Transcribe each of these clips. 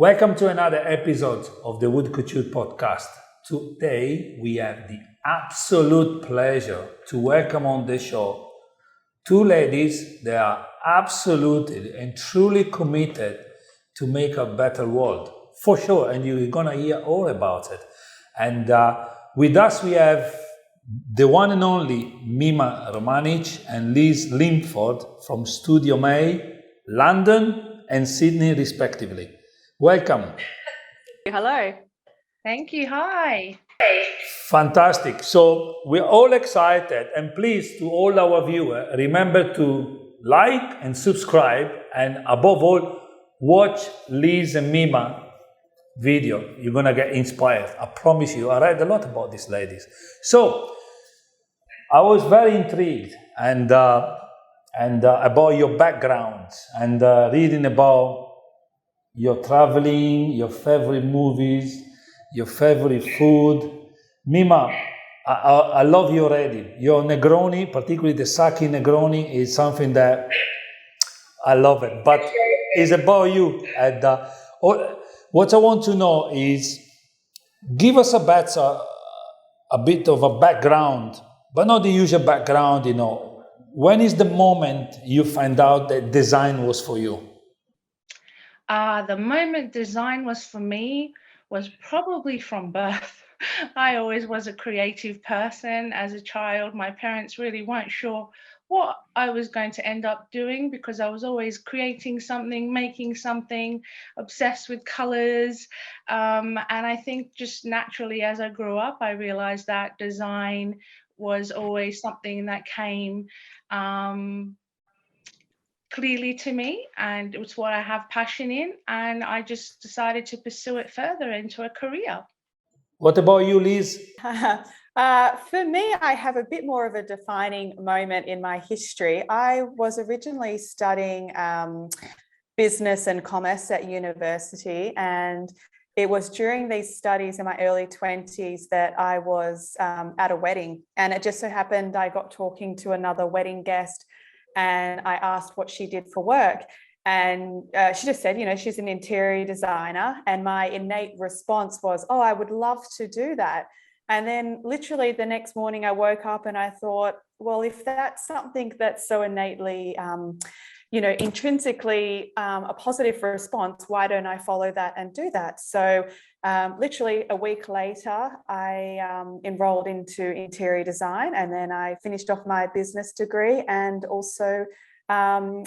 Welcome to another episode of the Wood Couture podcast. Today we have the absolute pleasure to welcome on the show two ladies that are absolutely and truly committed to make a better world, for sure, and you're gonna hear all about it. And with us we have the one and only Mima Romanic and Liz Linforth from Studio Mae, London and Sydney respectively. Welcome. Hello. Thank you. Hi. Fantastic. So we're all excited, and please, to all our viewers, remember to like and subscribe, and above all, watch Liz and Mima video. You're gonna get inspired. I promise you. I read a lot about these ladies. So I was very intrigued and about your background and reading about your traveling, your favorite movies, your favorite food. Mima, I love you already. Your Negroni, particularly the Sake Negroni, is something that I love it. But it's about you. And what I want to know is, give us a bit of a background, but not the usual background, you know. When is the moment you find out that design was for you? The moment design was for me was probably from birth. I always was a creative person as a child. My parents really weren't sure what I was going to end up doing because I was always creating something, making something, obsessed with colors. And I think just naturally as I grew up, I realized that design was always something that came clearly to me, and it was what I have passion in, and I just decided to pursue it further into a career. What about you, Liz? For me, I have a bit more of a defining moment in my history. I was originally studying business and commerce at university, and it was during these studies in my early 20s that I was at a wedding, and it just so happened I got talking to another wedding guest, and I asked what she did for work. And she just said, you know, she's an interior designer. And my innate response was, oh, I would love to do that. And then literally the next morning I woke up and I thought, well, if that's something that's so innately, intrinsically a positive response, why don't I follow that and do that? So literally a week later, I enrolled into interior design, and then I finished off my business degree and also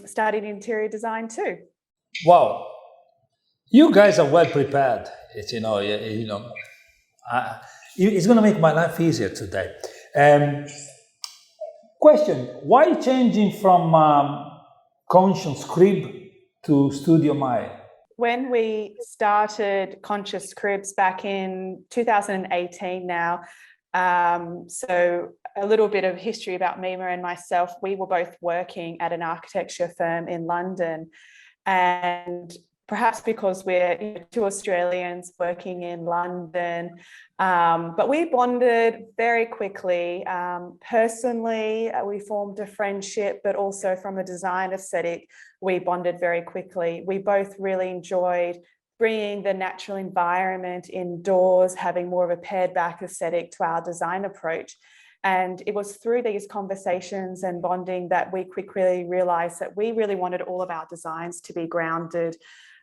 studied interior design too. Wow, you guys are well prepared. It's it's going to make my life easier today. Question: why changing from Conscious Crib to Studio Mae? When we started Conscious Cribs back in 2018 now, so a little bit of history about Mima and myself. We were both working at an architecture firm in London, and perhaps because we're two Australians working in London, but we bonded very quickly. Personally, we formed a friendship, but also from a design aesthetic, we bonded very quickly. We both really enjoyed bringing the natural environment indoors, having more of a pared back aesthetic to our design approach. And it was through these conversations and bonding that we quickly realized that we really wanted all of our designs to be grounded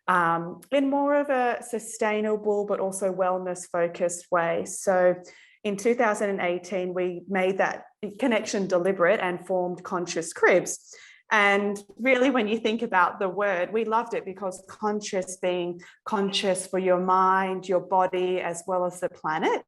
in more of a sustainable but also wellness focused way. So in 2018, we made that connection deliberate and formed Conscious Cribs. And really, when you think about the word, we loved it because conscious, being conscious for your mind, your body, as well as the planet.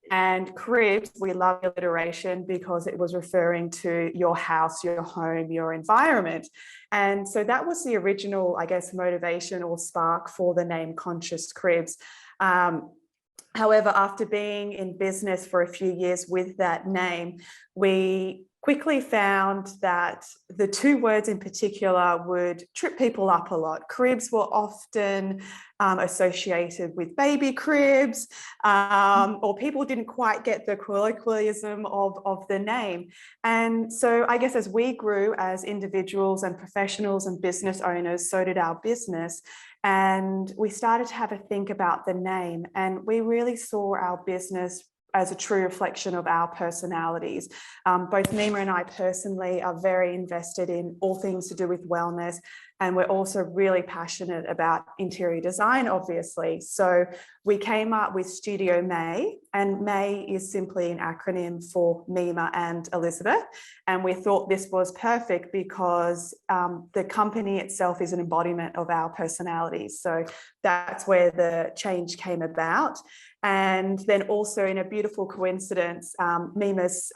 And cribs, we love alliteration because it was referring to your house, your home, your environment. And so that was the original, I guess, motivation or spark for the name Conscious Cribs. However, after being in business for a few years with that name, we quickly found that the two words in particular would trip people up a lot. Cribs were often associated with baby cribs, or people didn't quite get the colloquialism of the name. And so I guess as we grew as individuals and professionals and business owners, so did our business. And we started to have a think about the name, and we really saw our business as a true reflection of our personalities. Both Mima and I personally are very invested in all things to do with wellness, and we're also really passionate about interior design, obviously. So we came up with Studio Mae, and Mae is simply an acronym for Mima and Elizabeth. And we thought this was perfect because the company itself is an embodiment of our personalities. So that's where the change came about. And then also, in a beautiful coincidence, Mima's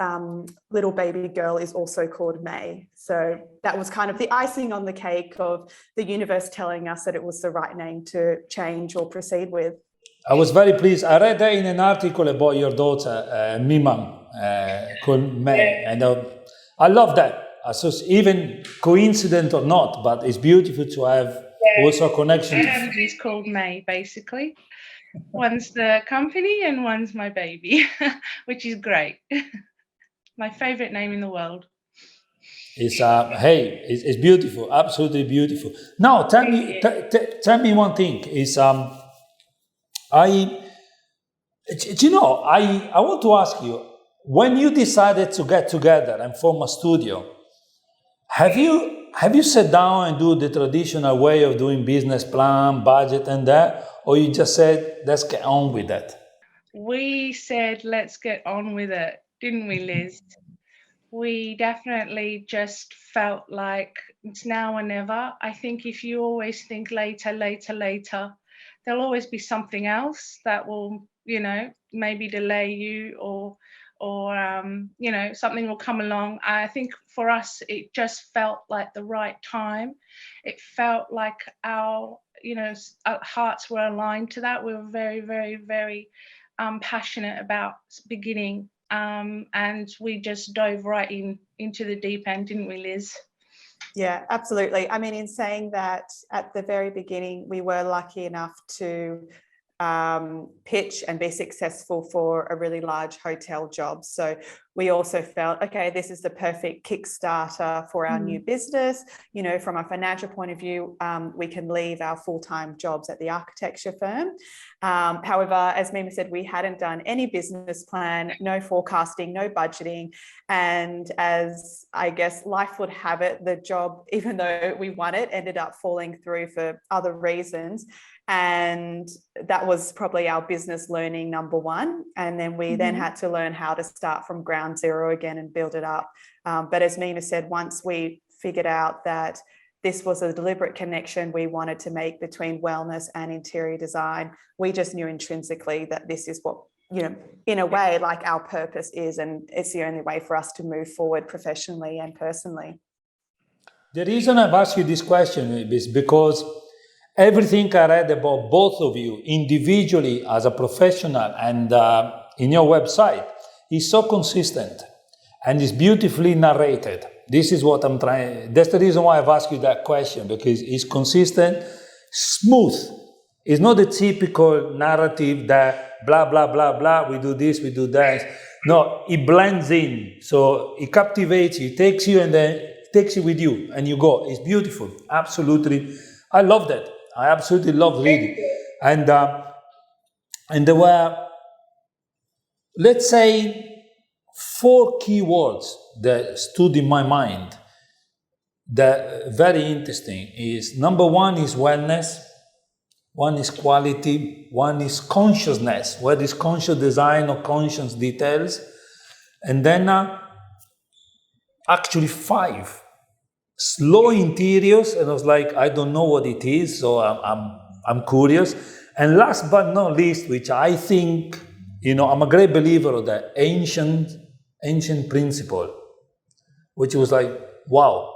little baby girl is also called May. So that was kind of the icing on the cake of the universe telling us that it was the right name to change or proceed with. I was very pleased. I read that in an article about your daughter, Mima, called May, and I love that. So even coincident or not, but it's beautiful to have also a connection. Everybody's called May, basically. One's the company and one's my baby, which is great. My favorite name in the world. It's it's beautiful, absolutely beautiful. Now, tell me one thing. Is I want to ask you, when you decided to get together and form a studio, have you sat down and do the traditional way of doing business plan, budget, and that, or you just said, let's get on with that? We said, let's get on with it, didn't we, Liz? We definitely just felt like it's now or never. I think if you always think later, there'll always be something else that will, maybe delay you or something will come along. I think for us, it just felt like the right time. It felt like our hearts were aligned to that. We were very, very, very passionate about beginning. And we just dove right into the deep end, didn't we, Liz? Yeah, absolutely. I mean, in saying that, at the very beginning, we were lucky enough to pitch and be successful for a really large hotel job. So we also felt, okay, this is the perfect Kickstarter for our new business. From a financial point of view, we can leave our full-time jobs at the architecture firm. However, as Mima said, we hadn't done any business plan, no forecasting, no budgeting. And as I guess life would have it, the job, even though we won it, ended up falling through for other reasons. And that was probably our business learning number one. And then we then had to learn how to start from ground zero again and build it up. But as Mima said, once we figured out that this was a deliberate connection we wanted to make between wellness and interior design, we just knew intrinsically that this is what, in a way, like our purpose is, and it's the only way for us to move forward professionally and personally. The reason I've asked you this question is because everything I read about both of you individually as a professional and in your website is so consistent and is beautifully narrated. This is what I'm trying. That's the reason why I've asked you that question, because it's consistent, smooth. It's not the typical narrative that blah, blah, blah, blah, we do this, we do that. No, it blends in. So it captivates you, takes you and then takes you with you and you go. It's beautiful. Absolutely. I love that. I absolutely love reading. And there were, let's say, 4 key words that stood in my mind that very interesting is, number 1 is wellness, 1 is quality, 1 is consciousness, whether it's conscious design or conscious details, and then actually 5 slow interiors, and I was like, I don't know what it is, so I'm curious. And last but not least, which I think, I'm a great believer of that ancient principle, which was like, wow.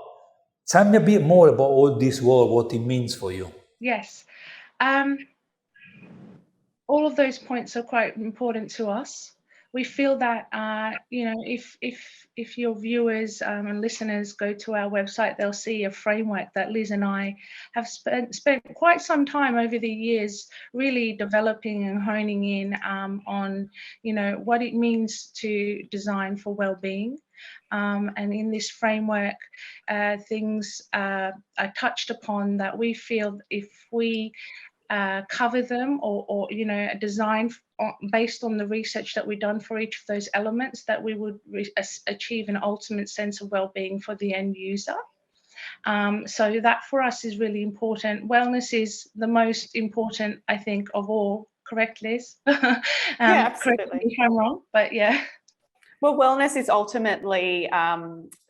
Tell me a bit more about all this word, what it means for you. Yes. All of those points are quite important to us. we feel that if your viewers and listeners go to our website, they'll see a framework that Liz and I have spent quite some time over the years really developing and honing in on what it means to design for well-being. And in this framework, things are touched upon that we feel if we cover them or design based on the research that we've done for each of those elements, that we would achieve an ultimate sense of well-being for the end user. So that for us is really important. Wellness is the most important, I think, of all. Correct, Liz? Yeah, absolutely. Correct me if I'm wrong, but yeah. Well, wellness is ultimately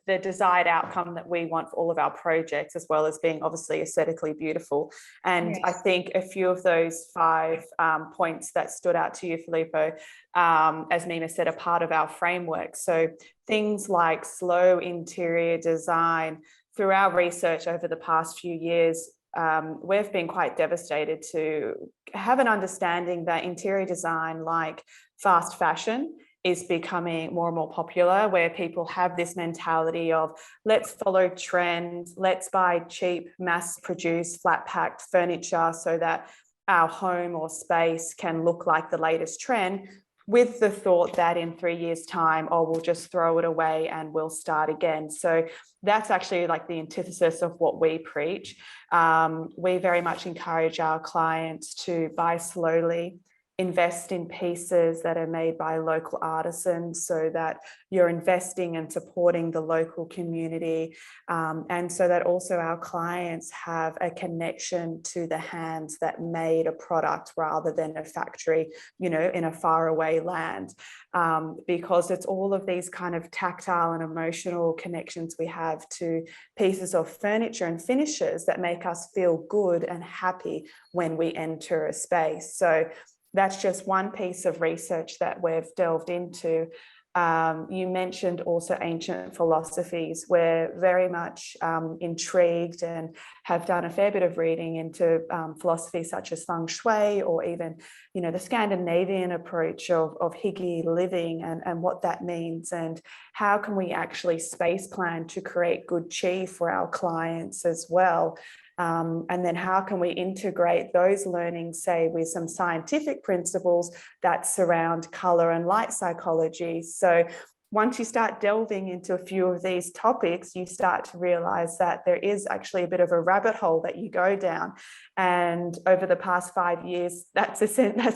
the desired outcome that we want for all of our projects, as well as being obviously aesthetically beautiful. And Yes. I think a few of those 5 points that stood out to you, Filippo, as Mima said, are part of our framework. So things like slow interior design. Through our research over the past few years, we've been quite devastated to have an understanding that interior design, like fast fashion, is becoming more and more popular, where people have this mentality of let's follow trends, let's buy cheap, mass-produced, flat-packed furniture so that our home or space can look like the latest trend, with the thought that in 3 years' time, we'll just throw it away and we'll start again. So that's actually like the antithesis of what we preach. We very much encourage our clients to buy slowly, invest in pieces that are made by local artisans, so that you're investing and supporting the local community, and so that also our clients have a connection to the hands that made a product rather than a factory, in a faraway land, because it's all of these kind of tactile and emotional connections we have to pieces of furniture and finishes that make us feel good and happy when we enter a space. So that's just one piece of research that we've delved into. You mentioned also ancient philosophies. We're very much intrigued and have done a fair bit of reading into philosophies such as feng shui, or even, the Scandinavian approach of Hygge living, and what that means, and how can we actually space plan to create good chi for our clients as well. And then how can we integrate those learnings, say, with some scientific principles that surround color and light psychology. So once you start delving into a few of these topics, you start to realize that there is actually a bit of a rabbit hole that you go down. And over the past 5 years, that's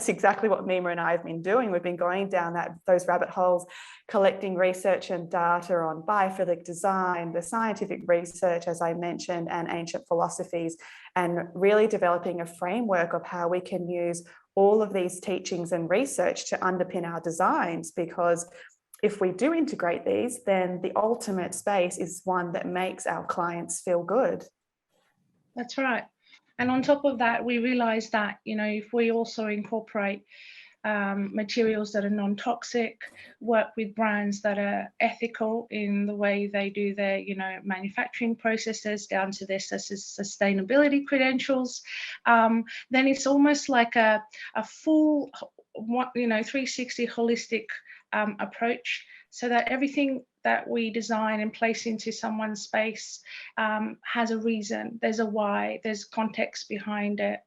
exactly what Mima and I have been doing. We've been going down those rabbit holes, collecting research and data on biophilic design, the scientific research, as I mentioned, and ancient philosophies, and really developing a framework of how we can use all of these teachings and research to underpin our designs. Because if we do integrate these, then the ultimate space is one that makes our clients feel good. That's right. And on top of that, we realize that, if we also incorporate materials that are non-toxic, work with brands that are ethical in the way they do their, manufacturing processes, down to their sustainability credentials, then it's almost like a full, 360 holistic approach, so that everything that we design and place into someone's space has a reason, there's a why, there's context behind it.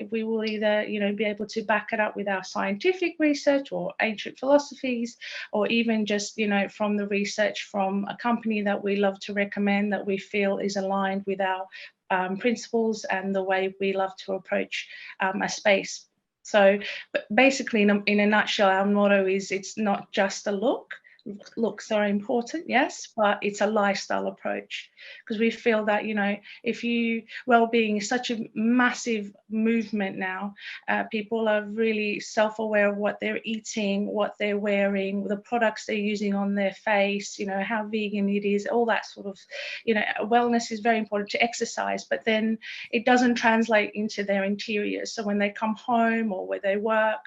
We will either, be able to back it up with our scientific research or ancient philosophies, or even just, from the research from a company that we love to recommend that we feel is aligned with our principles and the way we love to approach a space. So basically, in a nutshell, our motto is, it's not just a look. Looks are important, yes, but it's a lifestyle approach, because we feel that, well-being is such a massive movement now. People are really self-aware of what they're eating, what they're wearing, the products they're using on their face, how vegan it is, all that sort of, wellness is very important, to exercise, but then it doesn't translate into their interiors. So when they come home or where they work,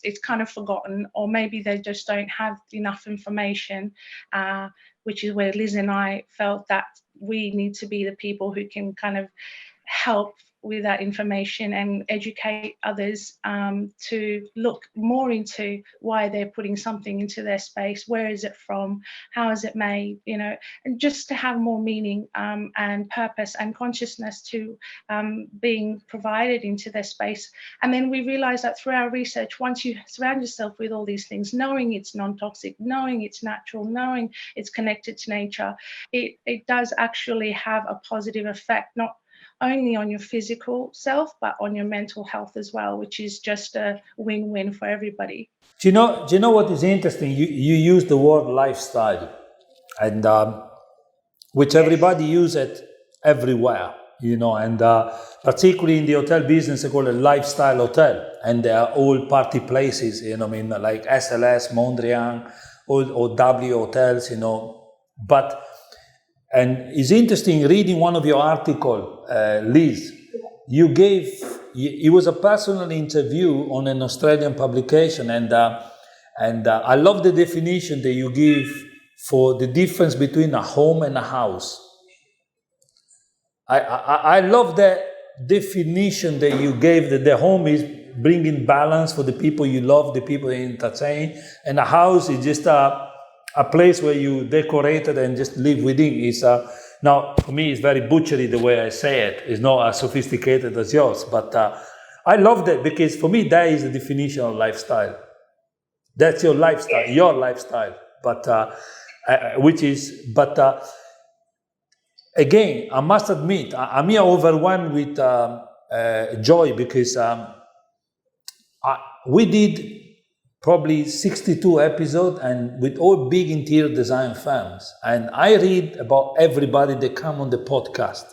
it's kind of forgotten, or maybe they just don't have enough information, which is where Liz and I felt that we need to be the people who can kind of help with that information and educate others to look more into why they're putting something into their space. Where is it from? How is it made? You know, and just to have more meaning and purpose and consciousness to being provided into their space. And then we realize that through our research, once you surround yourself with all these things, knowing it's non-toxic, knowing it's natural, knowing it's connected to nature, it does actually have a positive effect, not only on your physical self, but on your mental health as well, which is just a win-win for everybody. Do you know what is interesting? You use the word lifestyle, and which everybody use it everywhere, you know, and particularly in the hotel business, they call it lifestyle hotel, and they are all party places, you know, I mean, like SLS, Mondrian, or W hotels, you know, but. And it's interesting reading one of your articles, Liz. It was a personal interview on an Australian publication, and I love the definition that you give for the difference between a home and a house. I love that definition that you gave, that the home is bringing balance for the people you love, the people you entertain, and a house is just a place where you decorate it and just live within. Is now, for me, it's very butchery the way I say it. It's not as sophisticated as yours, but I love that, because for me, that is the definition of lifestyle. That's your lifestyle, but again, I must admit, I'm here overwhelmed with joy, because we did probably 62 episodes, and with all big interior design firms. And I read about everybody that come on the podcast.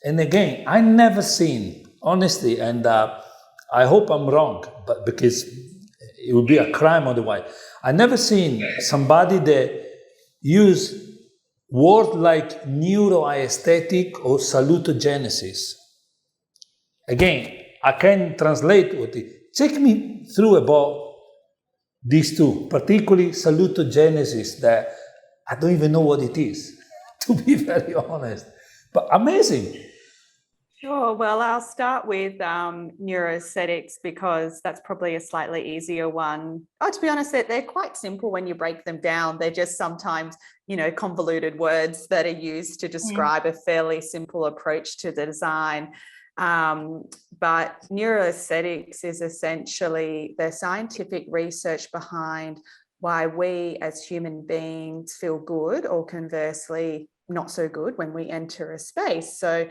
And again, I never seen, honestly, and I hope I'm wrong, but because it would be a crime otherwise. I never seen somebody that use words like neuroaesthetic or salutogenesis. Again, I can translate what it. Take me through about these two, particularly salutogenesis, that I don't even know what it is, to be very honest, but amazing. Sure. Well, I'll start with neuroaesthetics, because that's probably a slightly easier one. Oh, to be honest, they're quite simple when you break them down. They're just sometimes, you know, convoluted words that are used to describe a fairly simple approach to the design. But neuroaesthetics is essentially the scientific research behind why we as human beings feel good, or conversely not so good, when we enter a space. So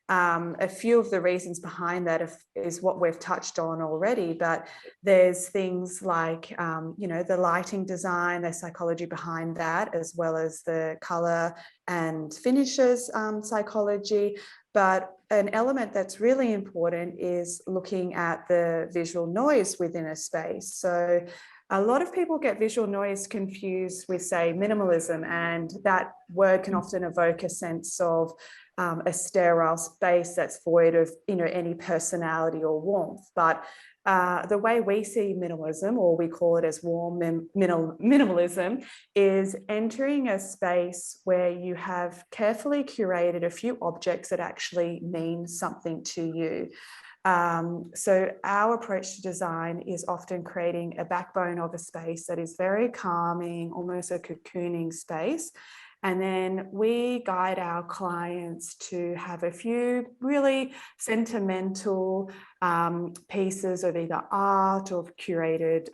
a few of the reasons behind that is what we've touched on already, but there's things like, you know, the lighting design, the psychology behind that, as well as the color and finishes psychology. But an element that's really important is looking at the visual noise within a space. So a lot of people get visual noise confused with, say, minimalism, and that word can often evoke a sense of a sterile space that's void of, you know, any personality or warmth. But the way we see minimalism, or we call it as warm minimalism, is entering a space where you have carefully curated a few objects that actually mean something to you. So our approach to design is often creating a backbone of a space that is very calming, almost a cocooning space. And then we guide our clients to have a few really sentimental pieces of either art or curated,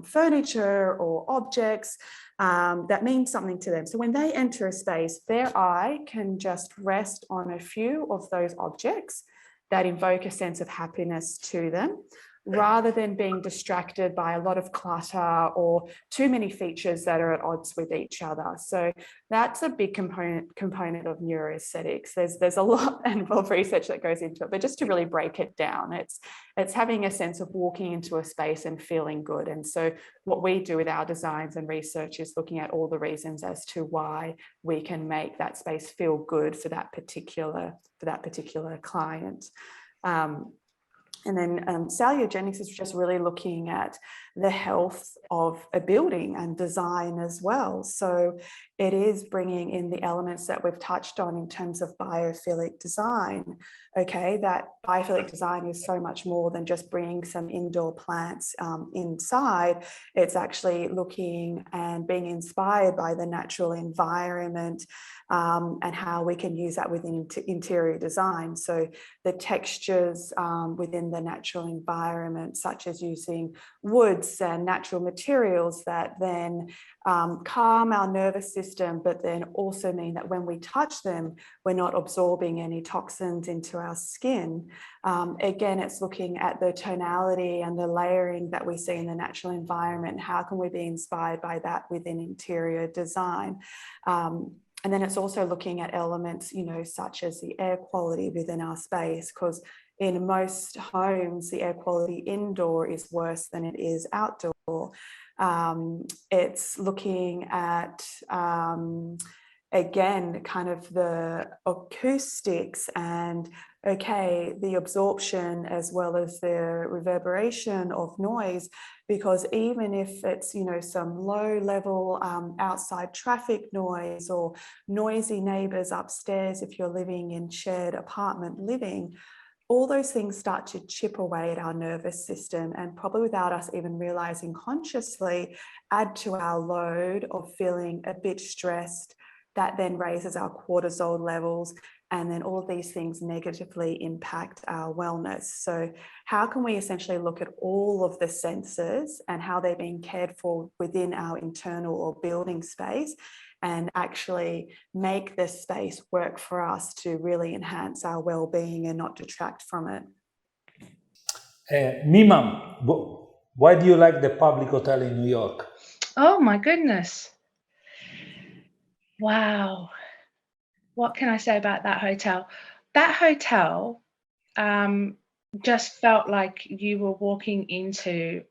furniture or objects that mean something to them. So when they enter a space, their eye can just rest on a few of those objects that invoke a sense of happiness to them, rather than being distracted by a lot of clutter or too many features that are at odds with each other. So that's a big component of neuroaesthetics. There's a lot of research that goes into it, but just to really break it down, it's having a sense of walking into a space and feeling good. And so what we do with our designs and research is looking at all the reasons as to why we can make that space feel good for that particular client. And then saluogenics is just really looking at the health of a building and design as well. So it is bringing in the elements that we've touched on in terms of biophilic design. Okay, that biophilic design is so much more than just bringing some indoor plants inside. It's actually looking and being inspired by the natural environment and how we can use that within interior design. So the textures within the natural environment, such as using woods and natural materials that then calm our nervous system, but then also mean that when we touch them, we're not absorbing any toxins into our skin. Again, it's looking at the tonality and the layering that we see in the natural environment. How can we be inspired by that within interior design? And then it's also looking at elements, you know, such as the air quality within our space, because in most homes, the air quality indoor is worse than it is outdoor. It's looking at, again, kind of the acoustics and, okay, the absorption as well as the reverberation of noise, because even if it's, you know, some low level outside traffic noise or noisy neighbors upstairs, if you're living in shared apartment living, all those things start to chip away at our nervous system and probably without us even realizing consciously add to our load of feeling a bit stressed. That then raises our cortisol levels, and then all of these things negatively impact our wellness. So how can we essentially look at all of the senses and how they're being cared for within our internal or building space and actually make this space work for us to really enhance our well-being and not detract from it? Mima, why do you like the public hotel in New York? Oh my goodness. Wow. What can I say about that hotel? That hotel just felt like you were walking into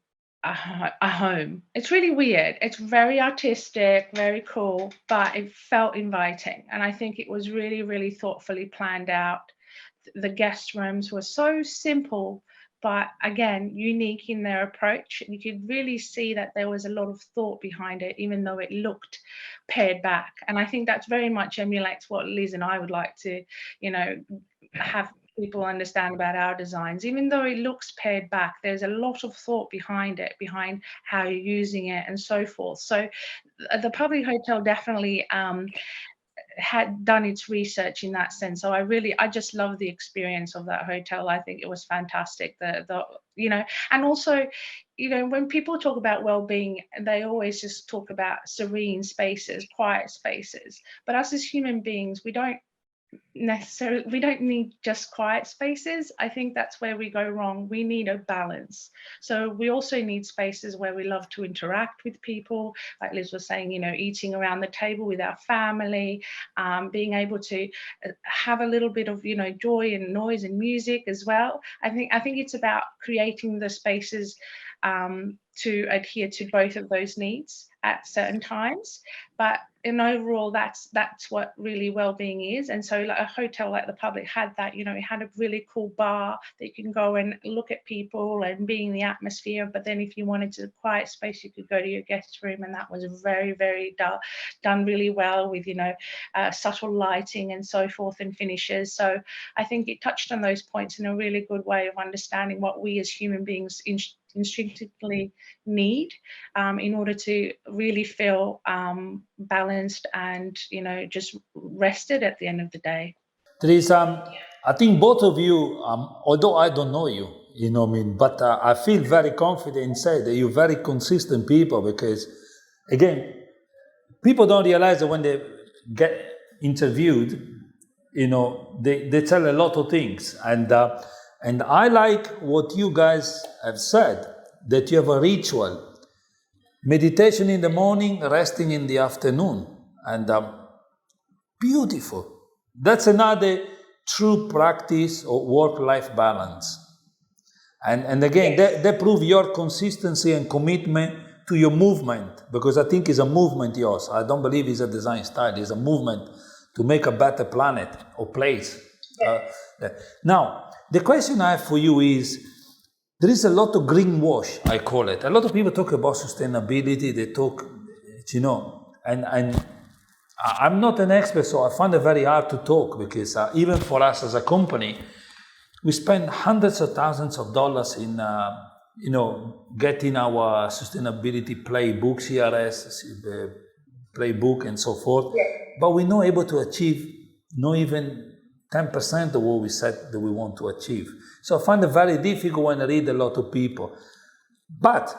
a home. It's really weird. It's very artistic, very cool, but it felt inviting. And I think it was really, really thoughtfully planned out. The guest rooms were so simple, but again, unique in their approach. You could really see that there was a lot of thought behind it, even though it looked pared back. And I think that's very much emulates what Liz and I would like to, you know, have people understand about our designs. Even though it looks pared back, there's a lot of thought behind it, behind how you're using it and so forth. So the public hotel definitely had done its research in that sense. So I just love the experience of that hotel. I think it was fantastic. The you know, and also, you know, when people talk about well-being, they always just talk about serene spaces, quiet spaces. But us as human beings, we don't need just quiet spaces. I think that's where we go wrong. We need a balance. So we also need spaces where we love to interact with people, like Liz was saying, you know, eating around the table with our family, being able to have a little bit of, you know, joy and noise and music as well. I think it's about creating the spaces to adhere to both of those needs at certain times. But in overall, that's what really well-being is. And so like a hotel like the public had that, you know, it had a really cool bar that you can go and look at people and be in the atmosphere. But then if you wanted a quiet space, you could go to your guest room, and that was very, very done really well with, you know, subtle lighting and so forth and finishes. So I think it touched on those points in a really good way of understanding what we as human beings instinctively need in order to really feel balanced and, you know, just rested at the end of the day. There is, I think both of you, although I don't know you, you know what I mean, but I feel very confident in saying that you're very consistent people, because, again, people don't realize that when they get interviewed, you know, they tell a lot of things. And I like what you guys have said, that you have a ritual. Meditation in the morning, resting in the afternoon. And beautiful. That's another true practice of work-life balance. And again, yes, that proves your consistency and commitment to your movement, because I think it's a movement, yours. I don't believe it's a design style. It's a movement to make a better planet or place. Now, the question I have for you is, there is a lot of greenwash, I call it. A lot of people talk about sustainability, they talk, and I'm not an expert, so I find it very hard to talk because even for us as a company, we spend hundreds of thousands of dollars in, getting our sustainability playbook, CRS playbook and so forth, but we're not able to achieve not even 10% of what we said that we want to achieve. So I find it very difficult when I read a lot of people. But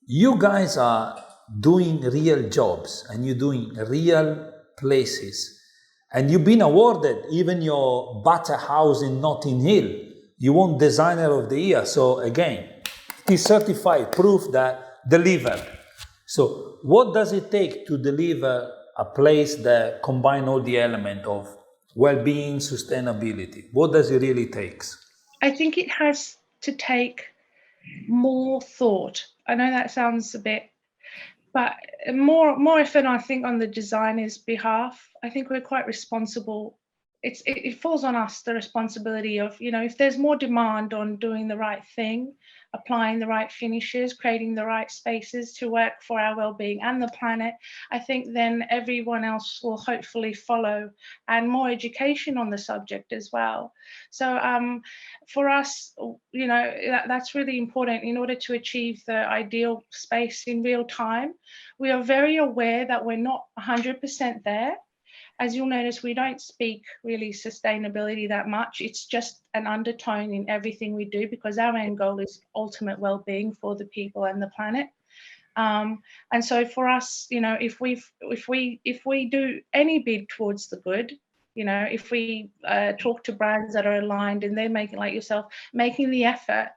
you guys are doing real jobs and you're doing real places. And you've been awarded even your butter house in Notting Hill. You won Designer of the Year. So again, it is certified proof that delivered. So what does it take to deliver a place that combines all the elements of well-being, sustainability? What does it really take? I think it has to take more thought. I know that sounds a bit, but more often I think on the designer's behalf, I think we're quite responsible. It falls on us, the responsibility of, if there's more demand on doing the right thing, applying the right finishes, creating the right spaces to work for our well-being and the planet, I think then everyone else will hopefully follow, and more education on the subject as well. So for us, that's really important in order to achieve the ideal space in real time. We are very aware that we're not 100% there. As you'll notice, we don't speak really sustainability that much. It's just an undertone in everything we do because our end goal is ultimate well-being for the people and the planet. And so for us, if we do any bid towards the good, if we talk to brands that are aligned and they're making, like yourself, making the effort,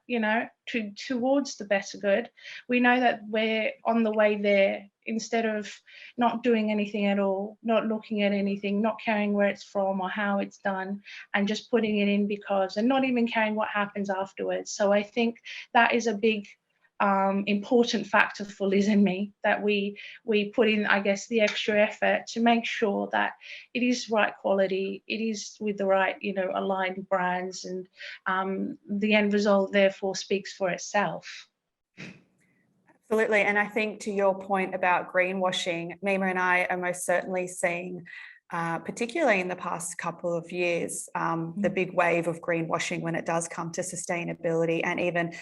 towards the better good, we know that we're on the way there, instead of not doing anything at all, not looking at anything, not caring where it's from or how it's done, and just putting it in because, and not even caring what happens afterwards. So I think that is a big important factor for Liz and me, that we put in, I guess, the extra effort to make sure that it is right quality, it is with the right, aligned brands, and the end result therefore speaks for itself. Absolutely. And I think to your point about greenwashing, Mima and I are most certainly seeing, particularly in the past couple of years, the big wave of greenwashing when it does come to sustainability, and even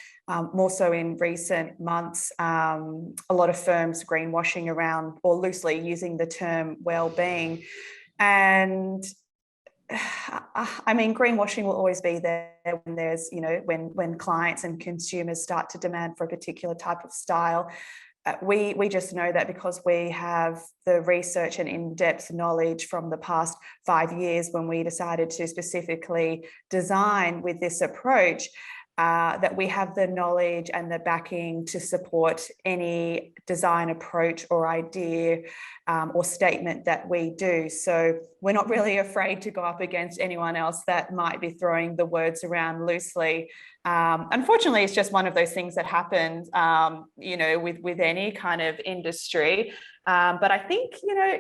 more so in recent months, a lot of firms greenwashing around, or loosely using the term well-being. And I mean, greenwashing will always be there when there's, when clients and consumers start to demand for a particular type of style. We just know that because we have the research and in-depth knowledge from the past 5 years when we decided to specifically design with this approach, that we have the knowledge and the backing to support any design approach or idea or statement that we do. So we're not really afraid to go up against anyone else that might be throwing the words around loosely. Unfortunately, it's just one of those things that happens, with any kind of industry. But I think,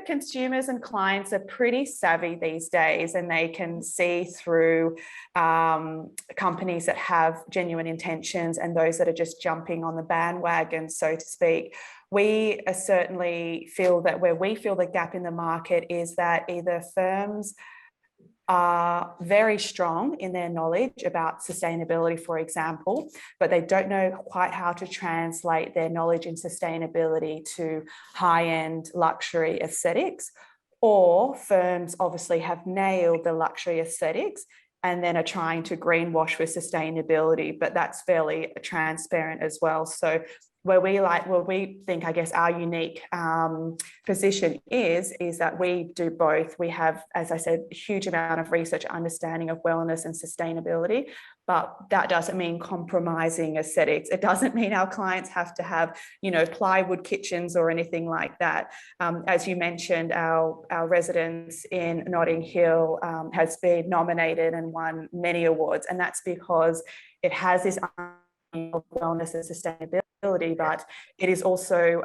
consumers and clients are pretty savvy these days, and they can see through companies that have genuine intentions and those that are just jumping on the bandwagon, so to speak. We certainly feel that where we feel the gap in the market is that either firms are very strong in their knowledge about sustainability, for example, but they don't know quite how to translate their knowledge in sustainability to high-end luxury aesthetics, or firms obviously have nailed the luxury aesthetics and then are trying to greenwash with sustainability, but that's fairly transparent as well. So where we think, I guess, our unique position is that we do both. We have, as I said, a huge amount of research, understanding of wellness and sustainability, but that doesn't mean compromising aesthetics. It doesn't mean our clients have to have, plywood kitchens or anything like that. As you mentioned, our residence in Notting Hill has been nominated and won many awards, and that's because it has this of wellness and sustainability, but it is also,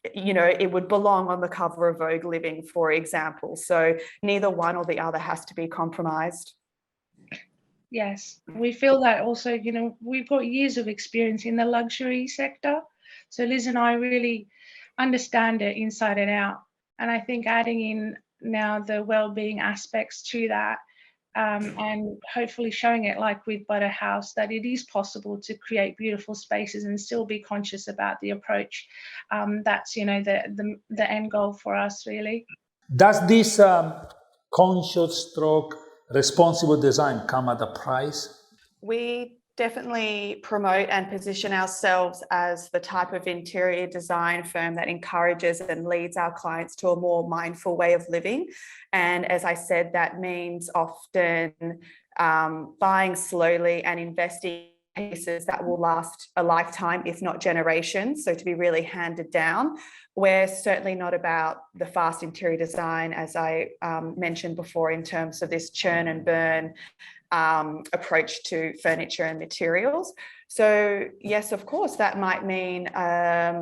it would belong on the cover of Vogue Living, for example. So neither one or the other has to be compromised. Yes, we feel that also, you know, we've got years of experience in the luxury sector. So Liz and I really understand it inside and out. And I think adding in now the well-being aspects to that, and hopefully showing it like with Butter House, that it is possible to create beautiful spaces and still be conscious about the approach. That's, you know, the end goal for us, really. Does this conscious stroke responsible design come at a price? We definitely promote and position ourselves as the type of interior design firm that encourages and leads our clients to a more mindful way of living. And as I said, that means often buying slowly and investing in pieces that will last a lifetime, if not generations. So to be really handed down. We're certainly not about the fast interior design, as I mentioned before, in terms of this churn and burn approach to furniture and materials. So yes, of course, that might mean a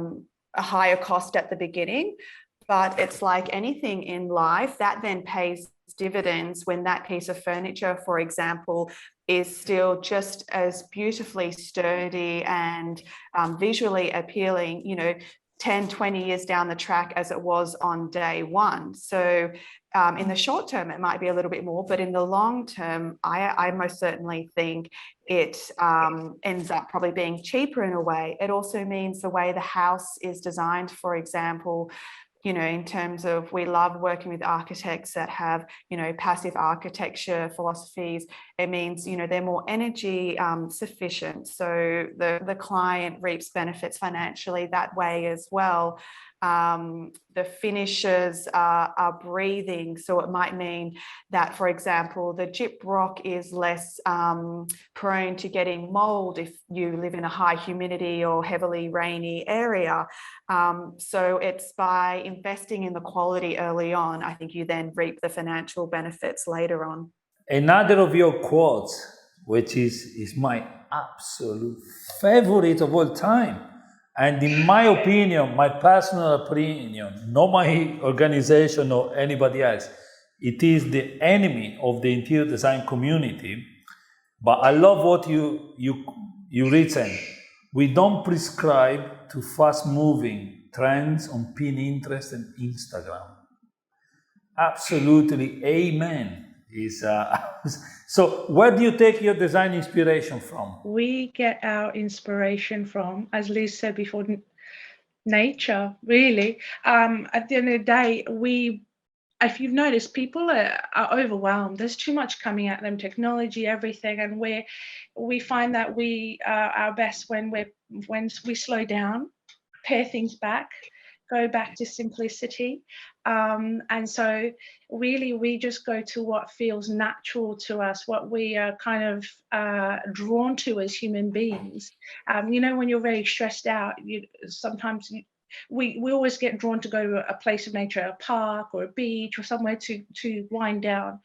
higher cost at the beginning, but it's like anything in life that then pays dividends when that piece of furniture, for example, is still just as beautifully sturdy and visually appealing, you know, 10, 20 years down the track as it was on day one. So in the short term, it might be a little bit more, but in the long term, I most certainly think it ends up probably being cheaper in a way. It also means the way the house is designed, for example, you know, in terms of, we love working with architects that have, you know, passive architecture philosophies. It means, you know, they're more energy sufficient. So the client reaps benefits financially that way as well. The finishes are breathing. So it might mean that, for example, the gyp rock is less prone to getting mold if you live in a high humidity or heavily rainy area. So it's by investing in the quality early on, I think you then reap the financial benefits later on. Another of your quotes, which is my absolute favorite of all time. And in my opinion, my personal opinion, not my organization or anybody else, it is the enemy of the interior design community. But I love what you written. We don't prescribe to fast-moving trends on Pinterest and Instagram. Absolutely, amen. So where do you take your design inspiration from? We get our inspiration from, as Liz said before, nature, really. At the end of the day, if you've noticed, people are overwhelmed. There's too much coming at them, technology, everything, and we find that we are our best when we slow down, pare things back, go back to simplicity. And so really we just go to what feels natural to us, what we are kind of drawn to as human beings. You know, when you're very stressed out, sometimes we always get drawn to go to a place of nature, a park or a beach or somewhere to wind down.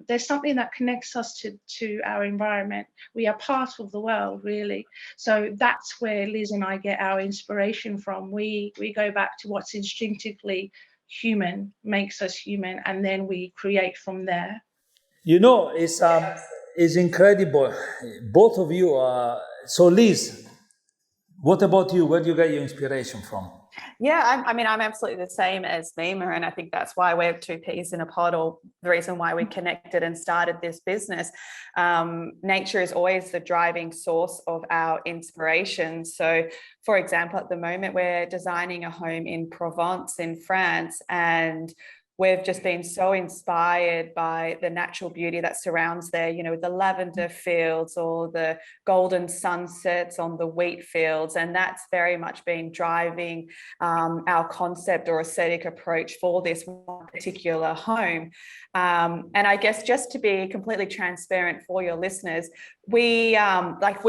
There's something that connects us to our environment. We are part of the world, really. So that's where Liz and I get our inspiration from. We go back to what's instinctively human, makes us human, and then we create from there. You know, it's incredible. Both of you are. So Liz, what about you? Where do you get your inspiration from? Yeah, I mean, I'm absolutely the same as Mima, and I think that's why we're two peas in a pod, or the reason why we connected and started this business. Nature is always the driving source of our inspiration. So, for example, at the moment, we're designing a home in Provence in France, and we've just been so inspired by the natural beauty that surrounds there, you know, the lavender fields or the golden sunsets on the wheat fields. And that's very much been driving our concept or aesthetic approach for this one particular home. And I guess just to be completely transparent for your listeners, we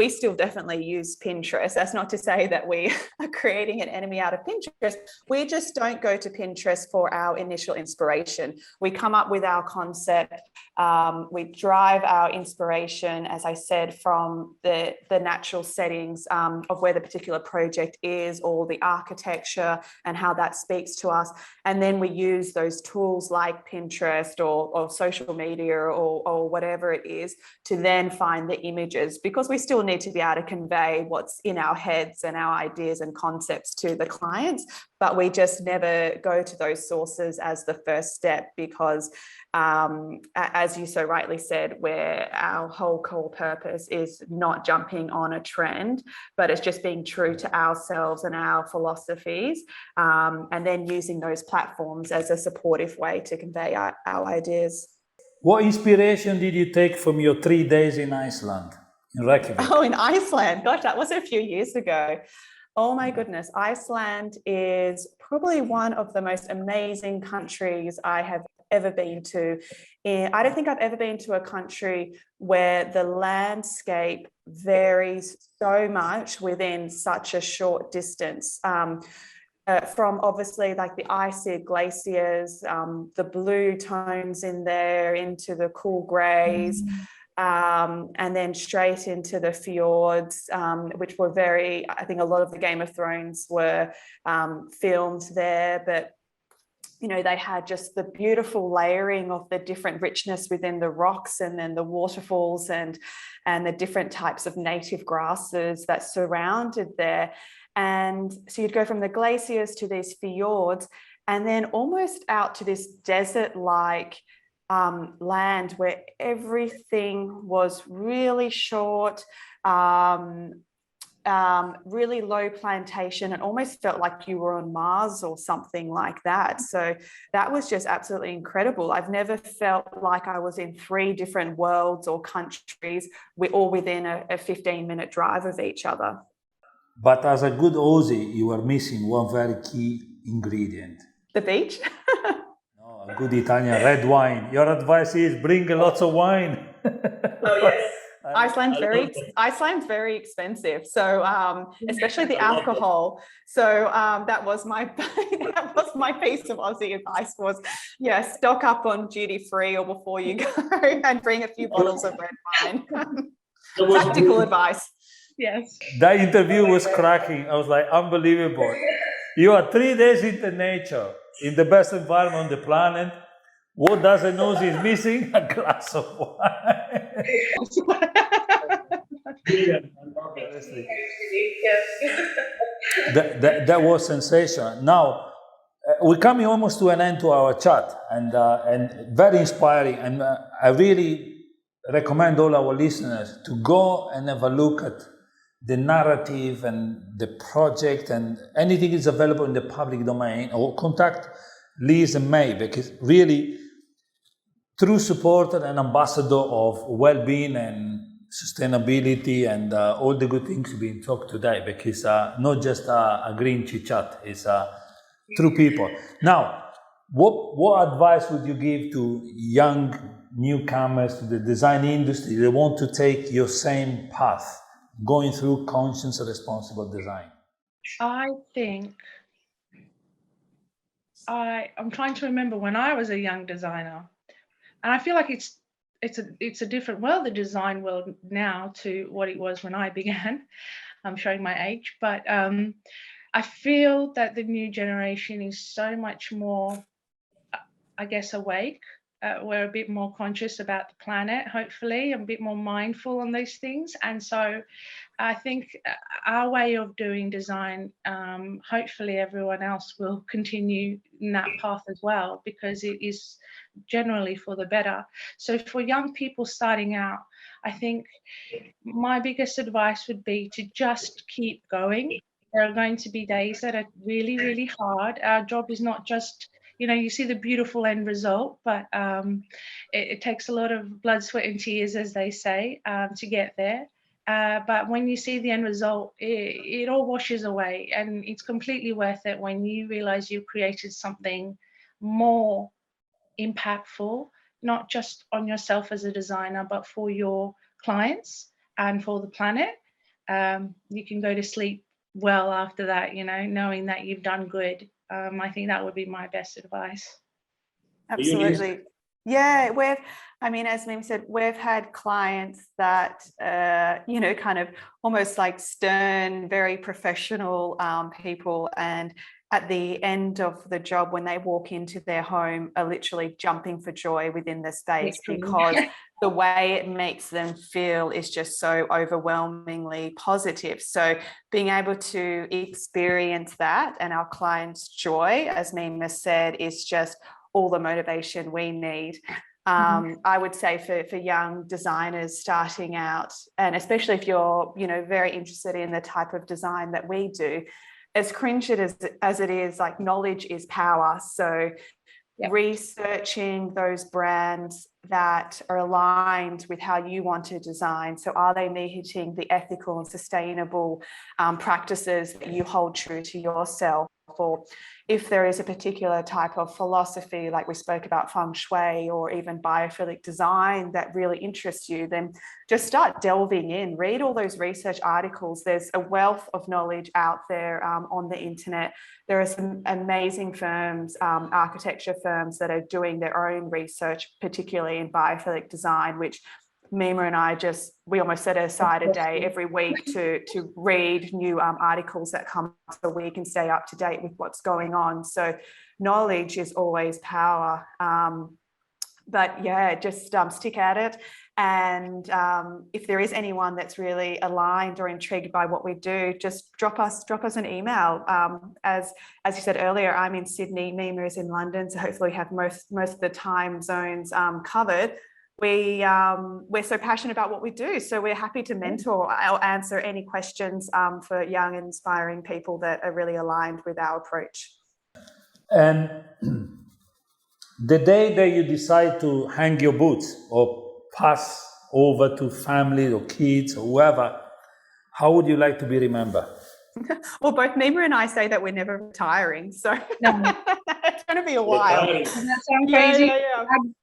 still definitely use Pinterest. That's not to say that we are creating an enemy out of Pinterest. We just don't go to Pinterest for our initial inspiration. inspiration. We come up with our concept. We drive our inspiration, as I said, from the natural settings of where the particular project is, or the architecture and how that speaks to us. And then we use those tools like Pinterest or social media or whatever it is to then find the images, because we still need to be able to convey what's in our heads and our ideas and concepts to the clients. But we just never go to those sources as the first step, because as you so rightly said, where our whole core purpose is not jumping on a trend, but it's just being true to ourselves and our philosophies, and then using those platforms as a supportive way to convey our ideas. What inspiration did you take from your 3 days in Iceland, in Reykjavik? Oh, in Iceland. Gosh, that was a few years ago. Oh my goodness. Iceland is probably one of the most amazing countries I have ever been to. I don't think I've ever been to a country where the landscape varies so much within such a short distance. From obviously like the icy glaciers, the blue tones in there, into the cool greys, and then straight into the fjords, which were I think a lot of the Game of Thrones were filmed there, but they had just the beautiful layering of the different richness within the rocks, and then the waterfalls and the different types of native grasses that surrounded there. And so you'd go from the glaciers to these fjords, and then almost out to this desert-like land where everything was really short, really low plantation. It almost felt like you were on Mars or something like that. So that was just absolutely incredible. I've never felt like I was in 3 different worlds or countries, all within a 15-minute drive of each other. But as a good Aussie, you are missing one very key ingredient. The beach? No, a good Italian red wine. Your advice is bring lots of wine. Oh, yes. Iceland's very expensive, so especially the alcohol. So that was my piece of Aussie advice was, stock up on duty free or before you go, and bring a few bottles of red wine. Practical advice. Yes. That interview was cracking. I was like, unbelievable. You are 3 days into nature, in the best environment on the planet. What does a nose is missing? A glass of wine. That was sensational. Now, we're coming almost to an end to our chat, and very inspiring. And I really recommend all our listeners to go and have a look at the narrative and the project, and anything is available in the public domain, or contact Liz and Mae, because really true supporter and ambassador of well-being and sustainability and all the good things being talked today, because not just a green chit-chat, it's true people. Now, what advice would you give to young newcomers to the design industry that want to take your same path, going through conscious responsible design? I think I'm trying to remember when I was a young designer, and I feel like it's a different world, the design world now, to what it was when I began. I'm showing my age, but I feel that the new generation is so much more, I guess, awake. We're a bit more conscious about the planet, hopefully, a bit more mindful on these things. And so I think our way of doing design, hopefully everyone else will continue in that path as well, because it is generally for the better. So for young people starting out, I think my biggest advice would be to just keep going. There are going to be days that are really, really hard. Our job is not just, you see the beautiful end result, but it takes a lot of blood, sweat and tears, as they say, to get there. But when you see the end result, it all washes away, and it's completely worth it when you realize you've created something more impactful, not just on yourself as a designer, but for your clients and for the planet. You can go to sleep well after that, knowing that you've done good. I think that would be my best advice. Absolutely. Yeah, as Mim said, we've had clients that, kind of almost like stern, very professional people, and at the end of the job, when they walk into their home, are literally jumping for joy within the space because the way it makes them feel is just so overwhelmingly positive. So being able to experience that and our clients' joy, as Mima said, is just all the motivation we need. I would say for young designers starting out, and especially if you're, very interested in the type of design that we do, as cringe as it is, like, knowledge is power. So researching those brands that are aligned with how you want to design. So are they meeting the ethical and sustainable practices that you hold true to yourself? Or if there is a particular type of philosophy, like we spoke about feng shui or even biophilic design, that really interests you, then just start delving in, read all those research articles. There's a wealth of knowledge out there on the internet. There are some amazing firms, architecture firms, that are doing their own research, particularly in biophilic design, which Mima and I we almost set aside a day every week to read new articles that come so we can stay up to date with what's going on. So knowledge is always power. But yeah, just stick at it. And if there is anyone that's really aligned or intrigued by what we do, just drop us an email. As you said earlier, I'm in Sydney, Mima is in London, so hopefully we have most of the time zones covered. We're so passionate about what we do, so we're happy to mentor or answer any questions for young and inspiring people that are really aligned with our approach. And the day that you decide to hang your boots or pass over to family or kids or whoever, how would you like to be remembered? Well, both Mima and I say that we're never retiring, so No. it's going to be a while. Doesn't that sound crazy?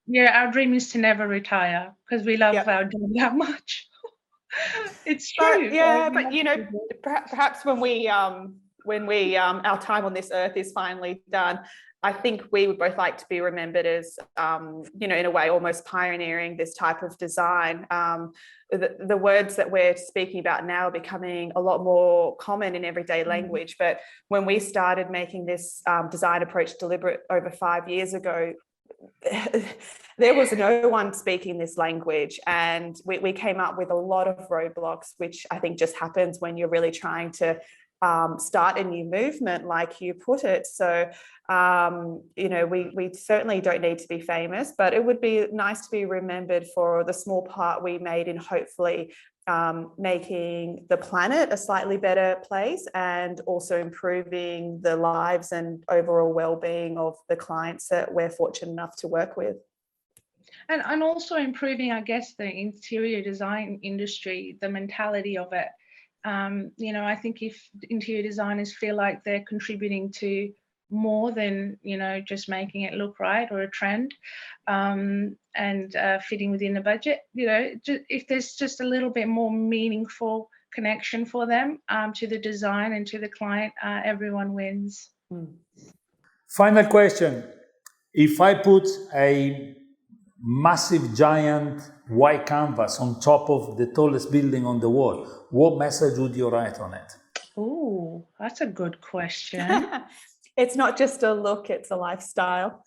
Yeah. Our dream is to never retire because we love our job that much. It's true. But perhaps when we our time on this earth is finally done, I think we would both like to be remembered as, in a way, almost pioneering this type of design. The words that we're speaking about now are becoming a lot more common in everyday language. But when we started making this design approach deliberate over 5 years ago, there was no one speaking this language. And we came up with a lot of roadblocks, which I think just happens when you're really trying to start a new movement, like you put it. So, we certainly don't need to be famous, but it would be nice to be remembered for the small part we made in hopefully making the planet a slightly better place, and also improving the lives and overall well-being of the clients that we're fortunate enough to work with. And also improving, I guess, the interior design industry, the mentality of it. I think if interior designers feel like they're contributing to more than, just making it look right or a trend, and fitting within the budget, if there's just a little bit more meaningful connection for them to the design and to the client, everyone wins. Final question. If I put a massive giant white canvas on top of the tallest building on the wall, what message would you write on it? Oh, that's a good question. It's not just a look, it's a lifestyle.